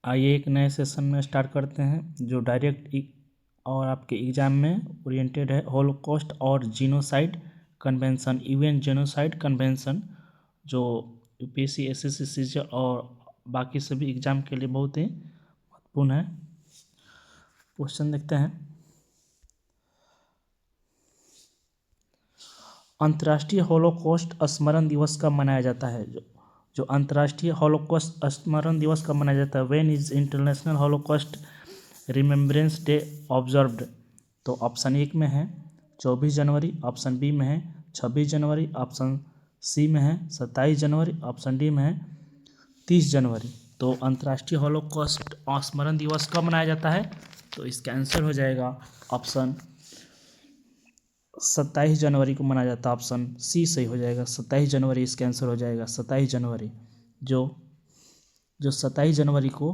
आइए एक नए सेशन में स्टार्ट करते हैं जो डायरेक्ट और आपके एग्ज़ाम में ओरिएंटेड है। हॉलोकॉस्ट और genocide convention, UN genocide convention, जो यूपीएससी, एसएससी, सीजीएल और बाकी सभी एग्ज़ाम के लिए बहुत ही महत्वपूर्ण है। क्वेश्चन देखते हैं। अंतर्राष्ट्रीय हॉलोकॉस्ट स्मरण दिवस कब मनाया जाता है? जो अंतर्राष्ट्रीय हॉलोकॉस्ट स्मरण दिवस कब मनाया जाता है? When is international Holocaust remembrance day observed? तो ऑप्शन 1 में है 24 जनवरी, ऑप्शन बी में है 26 जनवरी, ऑप्शन सी में है 27 जनवरी, ऑप्शन डी में है 30 जनवरी। तो अंतर्राष्ट्रीय हॉलोकॉस्ट स्मरण दिवस कब मनाया जाता है? तो इसका आंसर हो जाएगा ऑप्शन 27 जनवरी को मनाया जाता है। ऑप्शन सी सही हो जाएगा, 27 जनवरी इसका आंसर हो जाएगा। 27 जनवरी जो 27 जनवरी को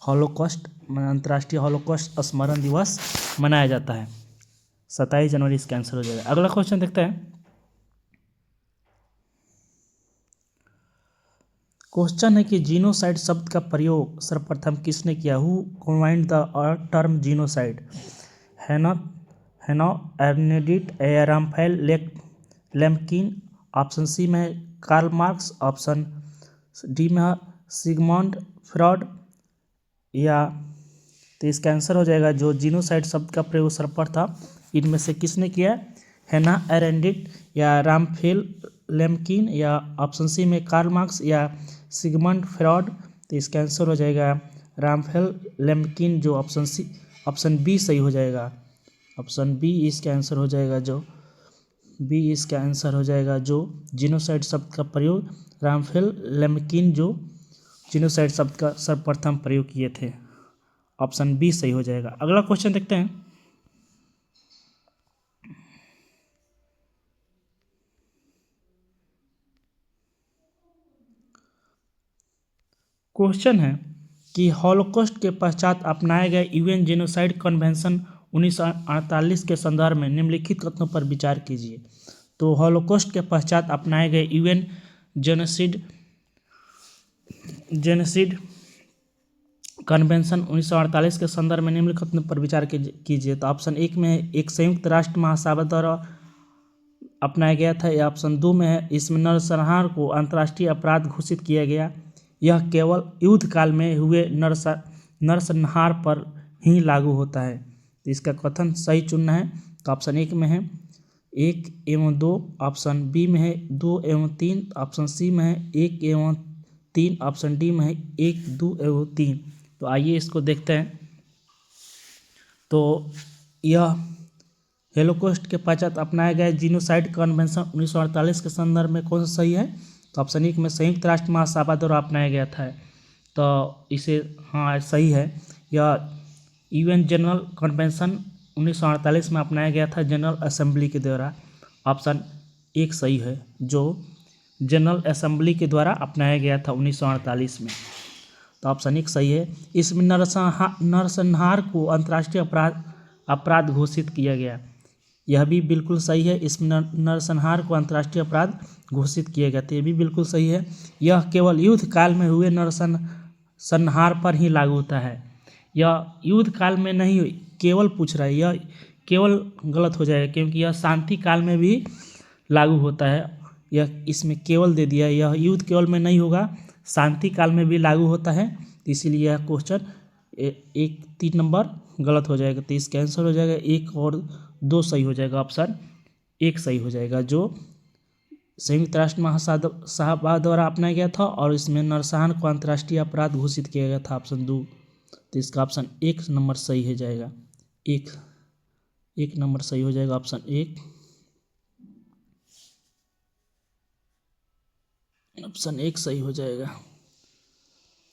हॉलोकॉस्ट अंतर्राष्ट्रीय हॉलोकॉस्ट स्मरण दिवस मनाया जाता है। 27 जनवरी इसका आंसर हो जाएगा। अगला क्वेश्चन देखते हैं। क्वेश्चन है कि जीनोसाइड शब्द का प्रयोग सर्वप्रथम किसने किया? Who coined the term genocide? हैना एर्नेडिट, राफेल लेम्किन, ऑप्शन सी में है कार्ल मार्क्स, ऑप्शन डी में है सिगमंड फ्रॉइड, या तो इसका आंसर हो जाएगा जो जीनोसाइड शब्द का प्रयोग सर्वप्रथम इनमें से किसने किया? हैना एरेंडिट या राफेल लेम्किन, या ऑप्शन सी में कार्ल मार्क्स या सिगमंड फ्रॉइड। तो इसका आंसर हो जाएगा राफेल लेम्किन, जो ऑप्शन बी सही हो जाएगा। ऑप्शन बी इसका आंसर हो जाएगा जो जीनोसाइड शब्द का प्रयोग राफेल लेम्किन, जो जीनोसाइड शब्द का सर्वप्रथम प्रयोग किए थे। ऑप्शन बी सही हो जाएगा। अगला क्वेश्चन देखते हैं। क्वेश्चन है कि हॉलोकॉस्ट के पश्चात अपनाए गए यूएन जेनोसाइड कन्वेंशन 1948 के संदर्भ में निम्नलिखित कथनों पर विचार कीजिए। तो हॉलोकॉस्ट के पश्चात अपनाए गए यूएन जेनोसाइड कन्वेंशन 1948 के संदर्भ में निम्नलिखित कथनों पर विचार कीजिए। तो ऑप्शन 1 में एक संयुक्त राष्ट्र महासभा द्वारा अपनाया गया था, या ऑप्शन 2 में है इसमें नरसंहार को अंतर्राष्ट्रीय अपराध घोषित किया गया, यह केवल युद्ध काल में हुए नरसंहार पर ही लागू होता है। तो इसका कथन सही चुनना है। तो ऑप्शन 1 में है 1 एवं 2, ऑप्शन बी में है 2 एवं 3, ऑप्शन सी में है 1 एवं 3, ऑप्शन डी में है 1, 2 एवं 3। तो आइए इसको देखते हैं। तो यह हॉलोकॉस्ट के पश्चात अपनाए गए जीनोसाइड कन्वेंशन 1948 के संदर्भ में कौन सा सही है? तो ऑप्शन 1 में संयुक्त राष्ट्र महासभा द्वारा अपनाया गया था। तो इसे हाँ सही है। यह यूएन जनरल कन्वेंशन 1948 में अपनाया गया था जनरल असेंबली के द्वारा। ऑप्शन 1 सही है, जो जनरल असेंबली के द्वारा अपनाया गया था 1948 में। तो ऑप्शन 1 सही है। इसमें नरसंहार को अंतर्राष्ट्रीय अपराध घोषित किया गया, यह भी बिल्कुल सही है। इसमें नरसंहार को अंतर्राष्ट्रीय अपराध घोषित किया गया था, यह भी बिल्कुल सही है। यह केवल युद्ध काल में हुए नरसंहार पर ही लागू होता है। यह युद्ध काल में नहीं केवल पूछ रहा है, यह केवल गलत हो जाएगा क्योंकि यह शांति काल में भी लागू होता है। यह इसमें केवल दे दिया, यह युद्ध केवल में नहीं होगा, शांति काल में भी लागू होता है। इसीलिए यह क्वेश्चन 3 नंबर गलत हो जाएगा। तो इसका आंसर हो जाएगा 1 और 2 सही हो जाएगा। ऑप्शन 1 सही हो जाएगा, जो संयुक्त राष्ट्र महासभा द्वारा अपनाया गया था और इसमें नरसंहार को अंतर्राष्ट्रीय अपराध घोषित किया गया था। ऑप्शन 2, तो इसका ऑप्शन 1 नंबर सही हो जाएगा। 1 नंबर सही हो जाएगा, ऑप्शन 1। ऑप्शन 1 सही हो जाएगा।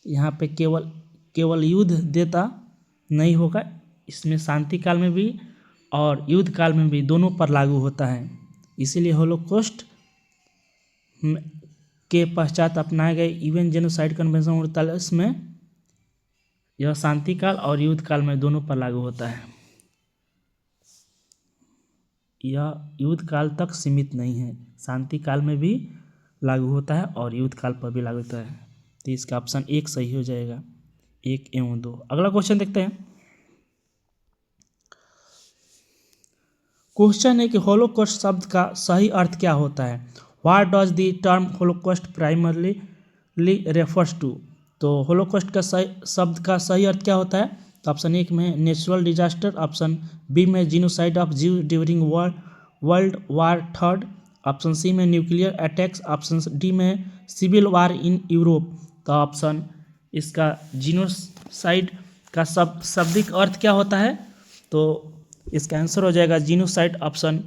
यहाँ पे केवल युद्ध देता नहीं होगा, इसमें शांति काल में भी और युद्ध काल में भी दोनों पर लागू होता है। इसीलिए हॉलोकॉस्ट के पश्चात अपनाए गए यूएन जेनोसाइड कन्वेंशन 1948 में यह शांति काल और युद्ध काल में दोनों पर लागू होता है। यह युद्ध काल तक सीमित नहीं है, शांति काल में भी लागू होता है और युद्ध काल पर भी लागू होता है। तो इसका ऑप्शन 1 सही हो जाएगा। 1 एवं 2। अगला क्वेश्चन देखते हैं। क्वेश्चन है कि होलोकॉस्ट शब्द का सही अर्थ क्या होता है। What does the term holocaust primarily refers to. तो होलोकॉस्ट का सही शब्द का सही अर्थ क्या होता है। तो ऑप्शन 1 में नेचुरल डिजास्टर, ऑप्शन बी में genocide of Jews during World War third, option C में न्यूक्लियर अटैक्स, ऑप्शन डी में सिविल वार इन यूरोप। तो ऑप्शन इसका जीनोसाइड का शाब्दिक अर्थ क्या होता है। तो इसका आंसर हो जाएगा genocide, option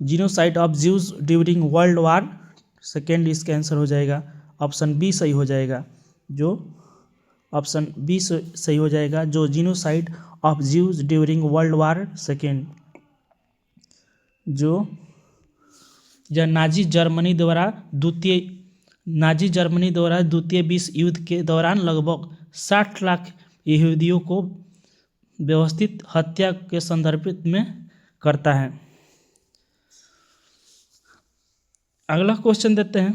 genocide of Jews during World war second इसका आंसर हो जाएगा। ऑप्शन बी सही हो जाएगा, जो ऑप्शन बी सही हो जाएगा, जो genocide of Jews during World war second, जो नाजी जर्मनी द्वारा द्वितीय विश्व युद्ध के दौरान लगभग 60 लाख यहूदियों को व्यवस्थित हत्या के संदर्भित में करता है। अगला क्वेश्चन देखते हैं।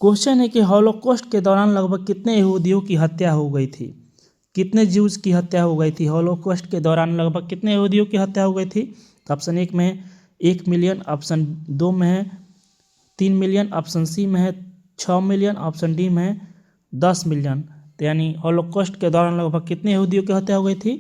क्वेश्चन है कि हॉलोकॉस्ट के दौरान लगभग कितने यहूदियों की हत्या हो गई थी। कितने ज्यूज की हत्या हो गई थी हॉलोकॉस्ट के दौरान, लगभग कितने यहूदियों की हत्या हो गई थी। तो ऑप्शन 1 में 1 मिलियन, ऑप्शन 2 में है 3 मिलियन, ऑप्शन सी में है 6 मिलियन, ऑप्शन डी में है 10 मिलियन। तो यानी हॉलोकॉस्ट के दौरान लगभग कितने यहूदियों की हत्या हो गई थी।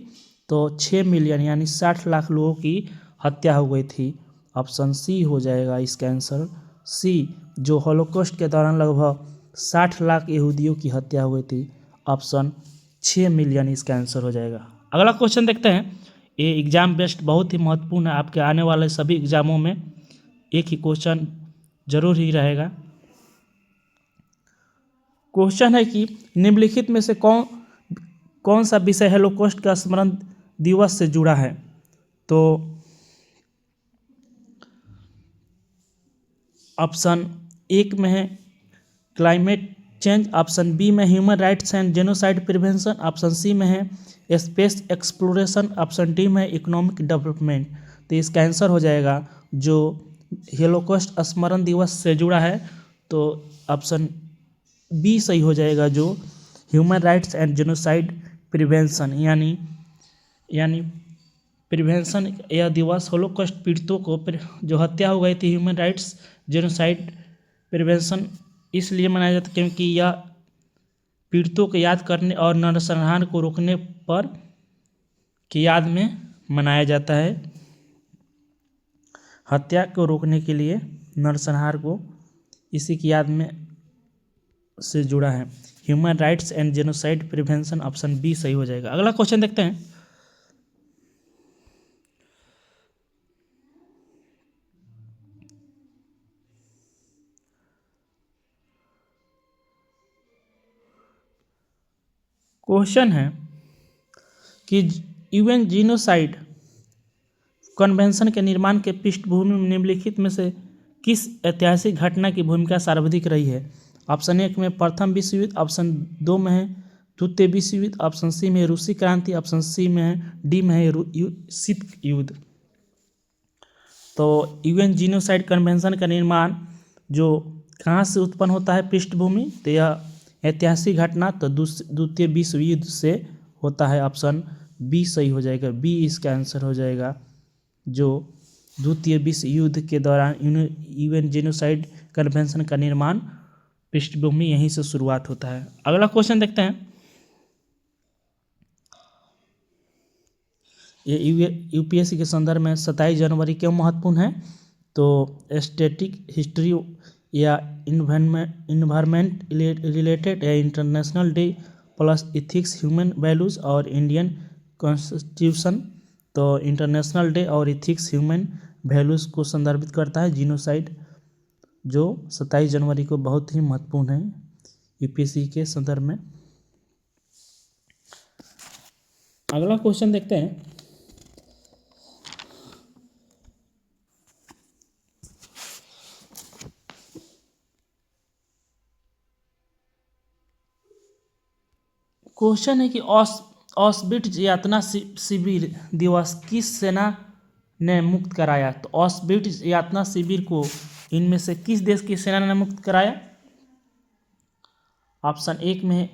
तो 6 मिलियन यानी 60 लाख लोगों की हत्या हो गई थी। ऑप्शन सी हो जाएगा इसका आंसर, सी, जो हॉलोकॉस्ट के दौरान लगभग 60 लाख यहूदियों की हत्या हो गई थी। ऑप्शन 6 मिलियन इसका आंसर हो जाएगा। अगला क्वेश्चन देखते हैं। ये एग्जाम बेस्ड बहुत ही महत्वपूर्ण है, आपके आने वाले सभी एग्जामों में एक ही क्वेश्चन जरूर ही रहेगा। क्वेश्चन है कि निम्नलिखित में से कौन सा विषय होलोकॉस्ट का स्मरण दिवस से जुड़ा है। तो ऑप्शन 1 में है क्लाइमेट चेंज, ऑप्शन बी में human rights and genocide prevention, option C में है स्पेस एक्सप्लोरेशन, ऑप्शन डी में इकोनॉमिक डेवलपमेंट। तो इसका आंसर हो जाएगा जो होलोकॉस्ट स्मरण दिवस से जुड़ा है, तो ऑप्शन बी सही हो जाएगा, जो human rights and genocide prevention, यानी प्रिवेंशन यह दिवस होलोकॉस्ट पीड़ितों को जो हत्या हो गई थी ह्यूमन राइट्स जेनोसाइड प्रिवेंशन इसलिए मनाया जाता है क्योंकि यह पीड़ितों को याद करने और नरसंहार को रोकने पर की याद में मनाया जाता है। हत्या को रोकने के लिए नरसंहार को इसी की याद में से जुड़ा है। Human rights and genocide prevention, option B सही हो जाएगा। अगला क्वेश्चन देखते हैं। क्वेश्चन है कि यूएन जीनोसाइड कन्वेंशन के निर्माण के पृष्ठभूमि में निम्नलिखित में से किस ऐतिहासिक घटना की भूमिका सर्वाधिक रही है। ऑप्शन 1 में प्रथम विश्व युद्ध, ऑप्शन 2 में है द्वितीय विश्व युद्ध, ऑप्शन सी में रूसी क्रांति, ऑप्शन सी में है डी में है शीत युद्ध। तो यूएन जीनोसाइड कन्वेंशन का निर्माण जो कहाँ से उत्पन्न होता है पृष्ठभूमि, तो यह ऐतिहासिक घटना तो द्वितीय विश्व युद्ध से होता है। ऑप्शन बी सही हो जाएगा, बी इसका आंसर हो जाएगा, जो द्वितीय विश्व युद्ध के दौरान यूएन जीनोसाइड कन्वेंशन का निर्माण पृष्ठभूमि यहीं से शुरुआत होता है। अगला क्वेश्चन देखते हैं। ये यूपीएससी के संदर्भ में 27 जनवरी क्यों महत्वपूर्ण है। तो स्टैटिक हिस्ट्री या इन्वायरमेंट रिलेटेड या international debt plus ethics human values और इंडियन कॉन्स्टिट्यूशन, तो इंटरनेशनल डे और इथिक्स ह्यूमन वैल्यूज़ को संदर्भित करता है जीनोसाइड, जो 27 जनवरी को बहुत ही महत्वपूर्ण है यूपीएससी के संदर्भ में। अगला क्वेश्चन देखते हैं। क्वेश्चन है कि ऑस्विट्ज यातना शिविर दिवस किस सेना ने मुक्त कराया? तो ऑस्बिट्स यातना शिविर को इनमें से किस देश की सेना ने मुक्त कराया? ऑप्शन एक में है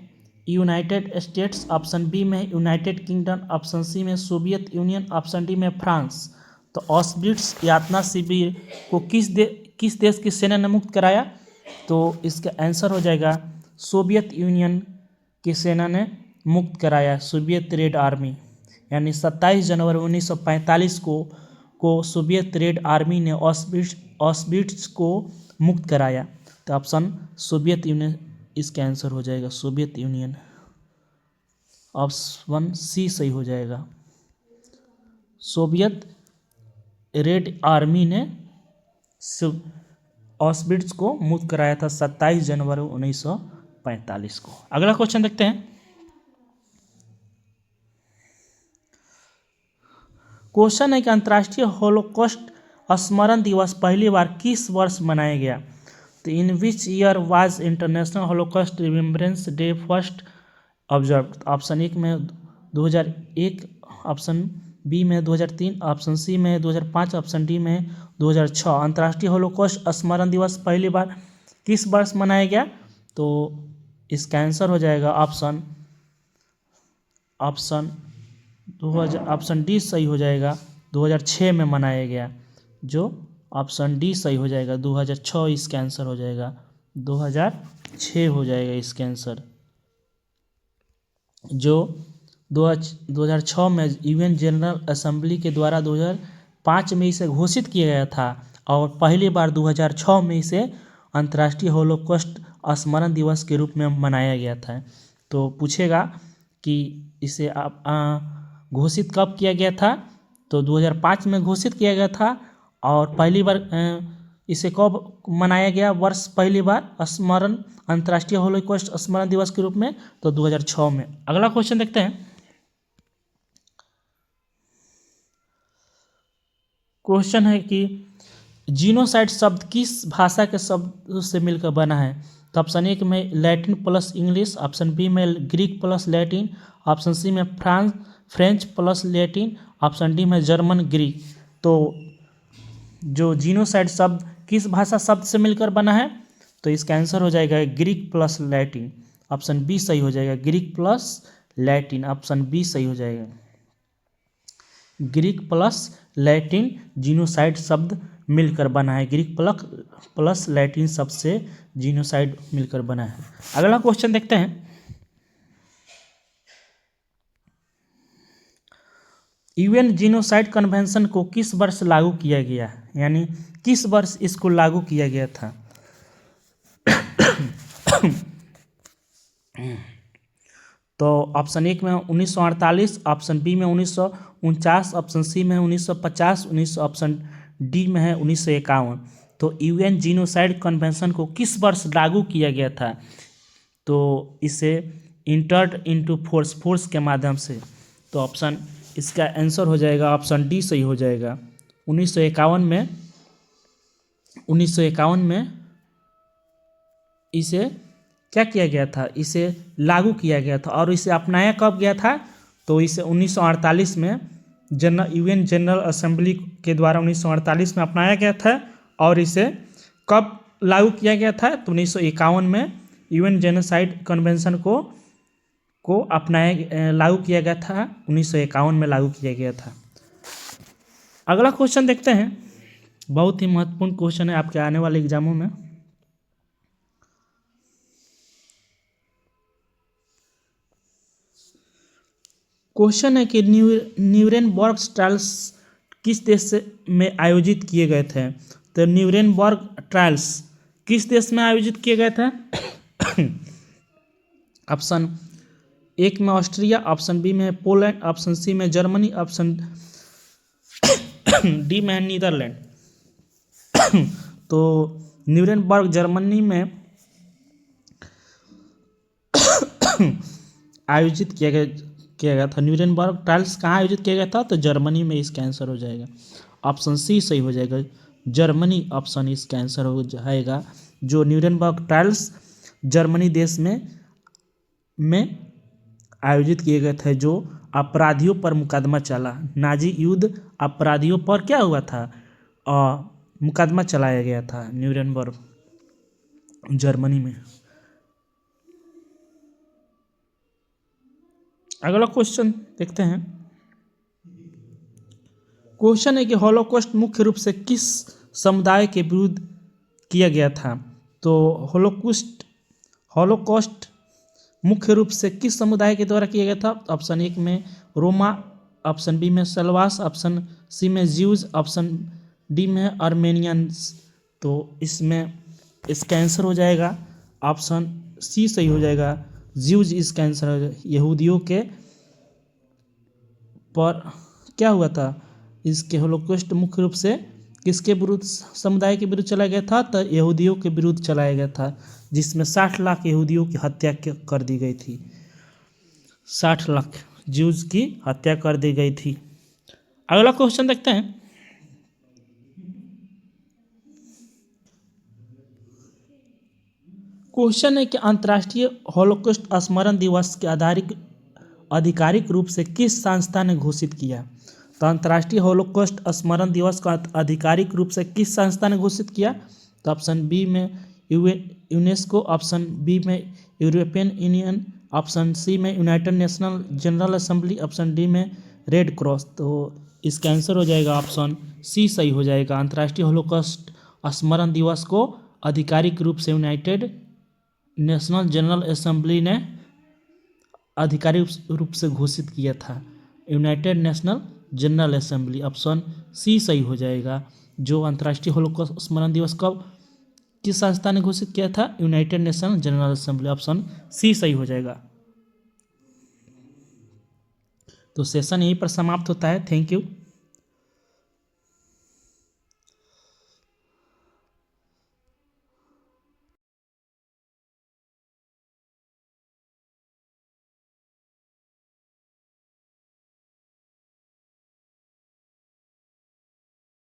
यूनाइटेड स्टेट्स, ऑप्शन बी में है यूनाइटेड किंगडम, ऑप्शन सी में सोवियत यूनियन, ऑप्शन डी में फ्रांस। तो ऑस्बिट्स यातना शिविर को किस देश की सेना ने मुक्त कराया? तो इसका आंसर हो जाएगा सोवियत यूनियन की सेना ने मुक्त कराया, सोवियत रेड आर्मी। यानी 27 जनवरी 1945 को सोवियत रेड आर्मी ने ऑस्बिट्स को मुक्त कराया। तो ऑप्शन सोवियत यूनियन इसका आंसर हो जाएगा, सोवियत यूनियन। ऑप्शन सी सही हो जाएगा। सोवियत रेड आर्मी ने ऑस्बिट्स को मुक्त कराया था 27 जनवरी 1945 को। अगला क्वेश्चन देखते हैं। क्वेश्चन है कि अंतर्राष्ट्रीय होलोकॉस्ट स्मरण दिवस पहली बार किस वर्ष मनाया गया? तो in which year was international holocaust remembrance day first observe? Option एक में 2001, ऑप्शन बी में 2003, ऑप्शन सी में 2005, ऑप्शन डी में 2006। अंतर्राष्ट्रीय होलोकॉस्ट स्मरण दिवस पहली बार किस वर्ष मनाया गया? तो इसका आंसर हो जाएगा ऑप्शन डी सही हो जाएगा, 2006 में मनाया गया। जो ऑप्शन डी सही हो जाएगा, 2006 इसका आंसर हो जाएगा, 2006 हो जाएगा इसका आंसर। जो 2006 में यूएन जनरल असेंबली के द्वारा 2005 में इसे घोषित किया गया था और पहली बार 2006 में इसे अंतर्राष्ट्रीय होलोकॉस्ट स्मरण दिवस के रूप में मनाया गया था। तो पूछेगा कि इसे घोषित कब किया गया था? तो 2005 में घोषित किया गया था और पहली बार इसे कब मनाया गया वर्ष पहली बार स्मरण अंतर्राष्ट्रीय होलोकॉस्ट स्मरण दिवस के रूप में? तो 2006 में। अगला क्वेश्चन देखते हैं। क्वेश्चन है कि जीनोसाइड शब्द किस भाषा के शब्द से मिलकर बना है? तो ऑप्शन एक में Latin plus English, option B में Greek plus Latin, option C में French plus Latin, option D में जर्मन ग्रीक। तो जो जीनोसाइड शब्द किस भाषा शब्द से मिलकर बना है? तो इसका आंसर हो जाएगा Greek plus Latin. Option B सही हो जाएगा, Greek plus Latin, option B सही हो जाएगा। ग्रीक प्लस लैटिन जीनोसाइड शब्द मिलकर बना है, ग्रीक प्लस लैटिन शब्द से जीनोसाइड मिलकर बना है। अगला क्वेश्चन देखते हैं। यूएन जीनोसाइड कन्वेंशन को किस वर्ष लागू किया गया? यानी किस वर्ष इसको लागू किया गया था? तो ऑप्शन एक में 1948, ऑप्शन बी में 1949, ऑप्शन सी में 1950, ऑप्शन डी में है 1951। तो यूएन जीनोसाइड कन्वेंशन को किस वर्ष लागू किया गया था? तो इसे इंटर्ड इनटू फोर्स के माध्यम से। तो ऑप्शन इसका आंसर हो जाएगा ऑप्शन डी सही हो जाएगा। 1951 में इसे क्या किया गया था? इसे लागू किया गया था। और इसे अपनाया कब गया था? तो इसे 1948 में यूएन जनरल असेंबली के द्वारा 1948 में अपनाया गया था। और इसे कब लागू किया गया था? तो 1951 में यूएन जेनोसाइड कन्वेंशन को लागू किया गया था, 1951 में लागू किया गया था। अगला क्वेश्चन देखते हैं। बहुत ही महत्वपूर्ण क्वेश्चन है आपके आने वाले एग्जामों में। क्वेश्चन है कि न्यूरेमबर्ग ट्रायल्स किस देश में आयोजित किए गए थे? तो न्यूरेमबर्ग ट्रायल्स किस देश में आयोजित किए गए थे? ऑप्शन एक में ऑस्ट्रिया, ऑप्शन बी में पोलैंड, ऑप्शन सी में जर्मनी, ऑप्शन डी में नीदरलैंड। तो न्यूरेमबर्ग जर्मनी में आयोजित किया गया था। न्यूरेमबर्ग ट्रायल्स कहाँ आयोजित किया गया था? तो जर्मनी में इसका आंसर हो जाएगा। ऑप्शन सी सही हो जाएगा, जर्मनी ऑप्शन इसका आंसर हो जाएगा। जो न्यूरेमबर्ग ट्रायल्स जर्मनी देश में आयोजित किए गए थे जो अपराधियों पर मुकदमा चला। नाजी युद्ध अपराधियों पर क्या हुआ था, मुकदमा चलाया गया था न्यूरेमबर्ग जर्मनी में। अगला क्वेश्चन देखते हैं। क्वेश्चन है कि हॉलोकॉस्ट मुख्य रूप से किस समुदाय के विरुद्ध किया गया था। तो हॉलोकॉस्ट मुख्य रूप से किस समुदाय के द्वारा किया गया था। ऑप्शन 1 में रोमा, ऑप्शन बी में सलवास, ऑप्शन सी में ज्यूज, ऑप्शन डी में आर्मेनियंस। तो इसमें इसका आंसर हो जाएगा ऑप्शन सी सही हो जाएगा, ज्यूज इसका आंसर हो जाएगा। यहूदियों के पर क्या हुआ था, इसके हॉलोकॉस्ट मुख्य रूप से किसके विरुद्ध, समुदाय के विरुद्ध चलाया गया था, तो यहूदियों के विरुद्ध चलाया गया था, जिसमें 60 लाख यहूदियों की हत्या कर दी गई थी। 60 लाख ज्यूज की हत्या कर दी गई थी। अगला क्वेश्चन देखते हैं। क्वेश्चन है कि अंतर्राष्ट्रीय हॉलोकॉस्ट स्मरण दिवस के आधिकारिक रूप से किस संस्था ने घोषित किया। तो अंतर्राष्ट्रीय हॉलोकॉस्ट स्मरण दिवस का आधिकारिक रूप से किस संस्था ने घोषित किया। तो ऑप्शन बी में यूनेस्को, ऑप्शन बी में यूरोपियन यूनियन, ऑप्शन सी में United National General Assembly, option D में रेड क्रॉस। तो इसका आंसर हो जाएगा ऑप्शन सी सही हो जाएगा। अंतर्राष्ट्रीय हॉलोकॉस्ट स्मरण दिवस को आधिकारिक रूप से यूनाइटेड नेशनल जनरल असेंबली ने आधिकारिक रूप से घोषित किया था, United National General Assembly. Option C सही हो जाएगा। जो अंतर्राष्ट्रीय हॉलोकॉस्ट स्मरण दिवस कब किस संस्था ने घोषित किया था, United National General Assembly. Option C सही हो जाएगा। तो सेशन यहीं पर समाप्त होता है। Thank you.